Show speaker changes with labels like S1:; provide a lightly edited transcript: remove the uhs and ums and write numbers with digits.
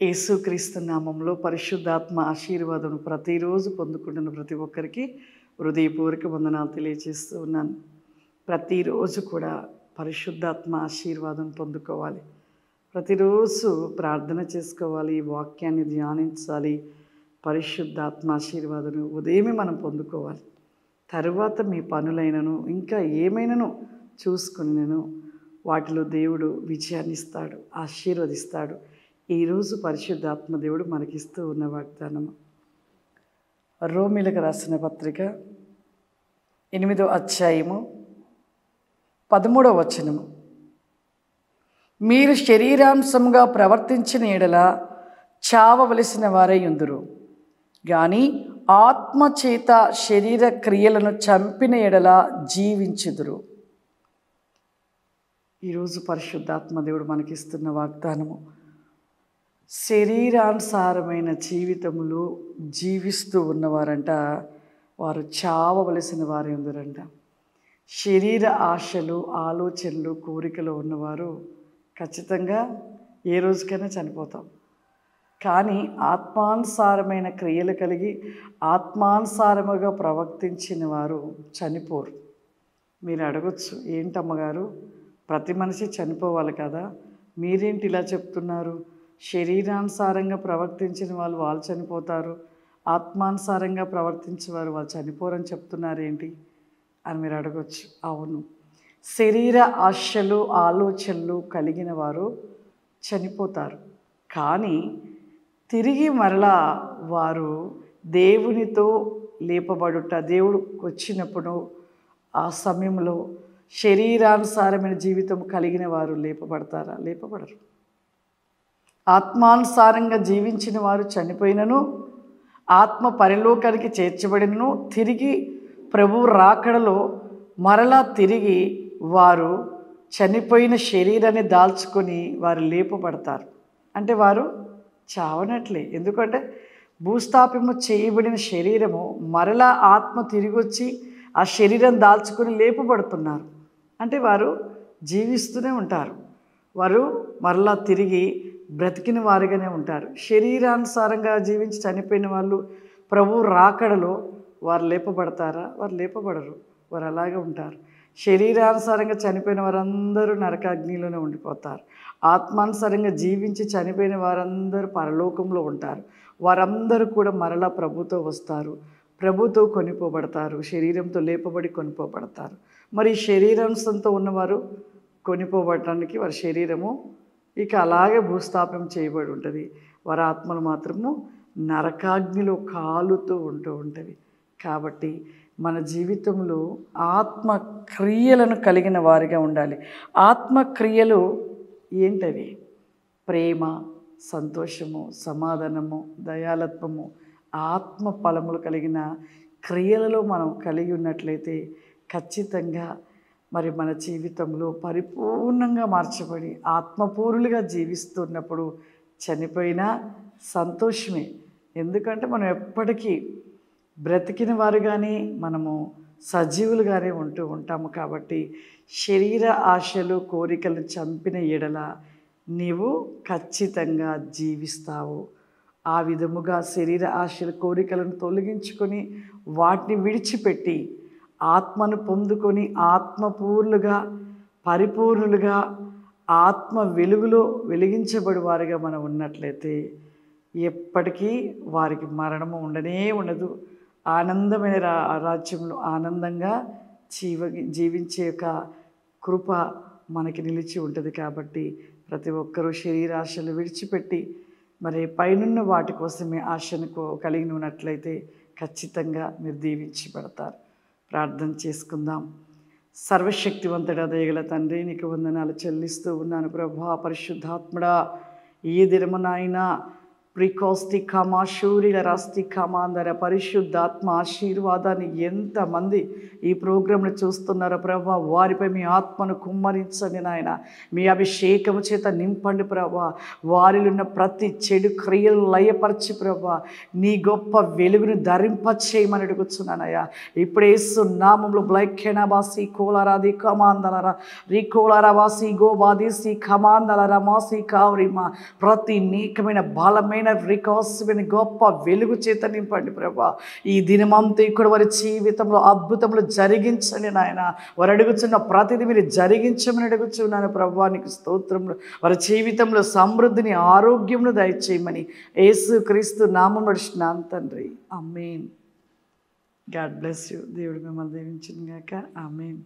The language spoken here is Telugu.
S1: యేసుక్రీస్తు నామంలో పరిశుద్ధాత్మ ఆశీర్వాదం ప్రతిరోజు పొందుకుంటున్న ప్రతి ఒక్కరికి హృదయపూర్వక వందనాలు తెలియజేస్తూ ఉన్నాను. ప్రతిరోజు కూడా పరిశుద్ధాత్మ ఆశీర్వాదం పొందుకోవాలి. ప్రతిరోజు ప్రార్థన చేసుకోవాలి, ఈ వాక్యాన్ని ధ్యానించాలి. పరిశుద్ధాత్మ ఆశీర్వాదం ఉదయమే మనం పొందుకోవాలి. తరువాత మీ పనులైనను ఇంకా ఏమైనాను చూసుకుని వాటిలో దేవుడు విజయాన్ని ఇస్తాడు, ఆశీర్వదిస్తాడు. ఈరోజు పరిశుద్ధాత్మ దేవుడు మనకిస్తూ ఉన్న వాగ్దానము రోమీలకు రాసిన పత్రిక 8వ అధ్యాయము 13వ వచనము. మీరు శరీరాంశంగా ప్రవర్తించిన ఎడల చావవలసిన వారై ఉందురు, కానీ ఆత్మచేత శరీర క్రియలను చంపిన ఎడల జీవించుదురు. ఈరోజు పరిశుద్ధాత్మ దేవుడు మనకిస్తున్న వాగ్దానము, శరీరానుసారమైన జీవితములో జీవిస్తూ ఉన్నవారంట వారు చావవలసిన వారు ఉందరంట. శరీర ఆశలు, ఆలోచనలు, కోరికలు ఉన్నవారు ఖచ్చితంగా ఏ రోజుకైనా చనిపోతాం. కానీ ఆత్మానుసారమైన క్రియలు కలిగి ఆత్మానుసారముగా ప్రవర్తించిన వారు చనిపోరు. మీరు అడగొచ్చు, ఏంటమ్మగారు ప్రతి మనిషి చనిపోవాలి కదా, మీరేంటి ఇలా చెప్తున్నారు? శరీరానుసారంగా ప్రవర్తించిన వాళ్ళు చనిపోతారు, ఆత్మానుసారంగా ప్రవర్తించే వాళ్ళు చనిపోరని చెప్తున్నారేంటి అని మీరు అడగొచ్చు. అవును, శరీర ఆశలు, ఆలోచనలు కలిగిన వారు చనిపోతారు. కానీ తిరిగి మరలా వారు దేవునితో లేపబడుట, దేవుడు వచ్చినప్పుడు ఆ సమయంలో శరీరానుసారమైన జీవితం కలిగిన వారు లేపబడతారా? లేపబడరు. ఆత్మానుసారంగా జీవించిన వారు చనిపోయినను, ఆత్మ పరలోకానికి చేర్చబడినను, తిరిగి ప్రభువు రాకడలో మరలా తిరిగి వారు చనిపోయిన శరీరాన్ని దాల్చుకొని వారు లేపబడతారు. అంటే వారు చావనట్లే. ఎందుకంటే భూస్థాపము చేయబడిన శరీరము మరలా ఆత్మ తిరిగి వచ్చి ఆ శరీరం దాల్చుకొని లేపబడుతున్నారు. అంటే వారు జీవిస్తూనే ఉంటారు, వారు మరలా తిరిగి బ్రతికిన వారిగానే ఉంటారు. శరీరానుసారంగా జీవించి చనిపోయిన వాళ్ళు ప్రభు రాకడలో వారు లేపబడతారా? వారు లేపబడరు, వారు అలాగే ఉంటారు. శరీరానుసారంగా చనిపోయిన వారందరూ నరకాగ్నిలోనే ఉండిపోతారు. ఆత్మానుసారంగా జీవించి చనిపోయిన వారందరూ పరలోకంలో ఉంటారు. వారందరూ కూడా మరలా ప్రభుతో వస్తారు, ప్రభుతో కొనిపోబడతారు, శరీరంతో లేపబడి కొనిపోబడతారు. మరి శరీరాంశంతో ఉన్నవారు కొనిపోబడటానికి వారి శరీరము ఇక అలాగే భూస్థాపం చేయబడి ఉంటుంది. వారి ఆత్మలు మాత్రము నరకాగ్నిలో కాలుతూ ఉంటుంది. కాబట్టి మన జీవితంలో ఆత్మక్రియలను కలిగిన వారిగా ఉండాలి. ఆత్మక్రియలు ఏంటవి? ప్రేమ, సంతోషము, సమాధానము, దయాలత్వము, ఆత్మ ఫలములు కలిగిన క్రియలలో మనం కలిగి ఉన్నట్లయితే ఖచ్చితంగా మరి మన జీవితంలో పరిపూర్ణంగా మార్చబడి ఆత్మపూరులుగా జీవిస్తున్నప్పుడు చనిపోయినా సంతోషమే. ఎందుకంటే మనం ఎప్పటికీ బ్రతికిన వారుగానే మనము సజీవులుగానే ఉంటూ ఉంటాము. కాబట్టి శరీర ఆశలు, కోరికలు చంపిన ఎడల నీవు ఖచ్చితంగా జీవిస్తావు. ఆ విధముగా శరీర ఆశలు, కోరికలను తొలగించుకొని వాటిని విడిచిపెట్టి ఆత్మను పొందుకొని ఆత్మపూర్ణులుగా, పరిపూర్ణులుగా, ఆత్మ వెలుగులో వెలిగించబడి వారిగా మనం ఉన్నట్లయితే ఎప్పటికీ వారికి మరణము ఉండనే ఉండదు. ఆనందమైన రాజ్యంలో ఆనందంగా జీవించే యొక్క కృప మనకి నిలిచి ఉంటుంది. కాబట్టి ప్రతి ఒక్కరూ శరీరాశలు విడిచిపెట్టి మరి పైనున్న వాటి కోసమే ఆశను కలిగి ఉన్నట్లయితే ఖచ్చితంగా మీరు దీవించబడతారు. ప్రార్థన చేసుకుందాం. సర్వశక్తివంతుడా, దయగల తండ్రి, నీకు వందనాలు చెల్లిస్తూ ఉన్నాను. ప్రభువా, పరిశుద్ధాత్ముడా, ఈ దినమునైనా ప్రికోస్తి కమా శూరిల రస్తి కమాందర పరిశుద్ధాత్మ ఆశీర్వాదాన్ని ఎంతమంది ఈ ప్రోగ్రాంను చూస్తున్నారో ప్రభా, వారిపై మీ ఆత్మను కుమ్మరించండి నాయన. మీ అభిషేకము చేత నింపండి ప్రభా. వారిలో ఉన్న ప్రతి చెడు క్రియలు లయపరిచి ప్రభా, నీ గొప్ప వెలుగును ధరింపచేయమని అడుగుతున్నానయ్యా. ఇప్పుడు యేసు నామములో బ్లైకెనబాసి కోలారాది కమాందలరా రికోలారాబాసి గోబాదిసి కమాందలరా మాసి కావరిమా ప్రతి నీకమైన బలమైన రికాసమైన గొప్ప వెలుగు చేత నింపండి ప్రభా. ఈ దినమంతా ఇక్కడ వారి జీవితంలో అద్భుతములు జరిగించండి నాయన. వారు అడుగుతున్న ప్రతిదీ మీరు జరిగించమని అడుగుతున్నాను ప్రభా. నీకు స్తోత్రములు. వారి జీవితంలో సమృద్ధిని ఆరోగ్యమును దయచేయమని యేసు క్రీస్తు నామములో నడుచున్నాను తండ్రి. ఆమేన్. God bless you. దేవుడు మిమ్మల్ని దీవించును గాక. ఆమేన్.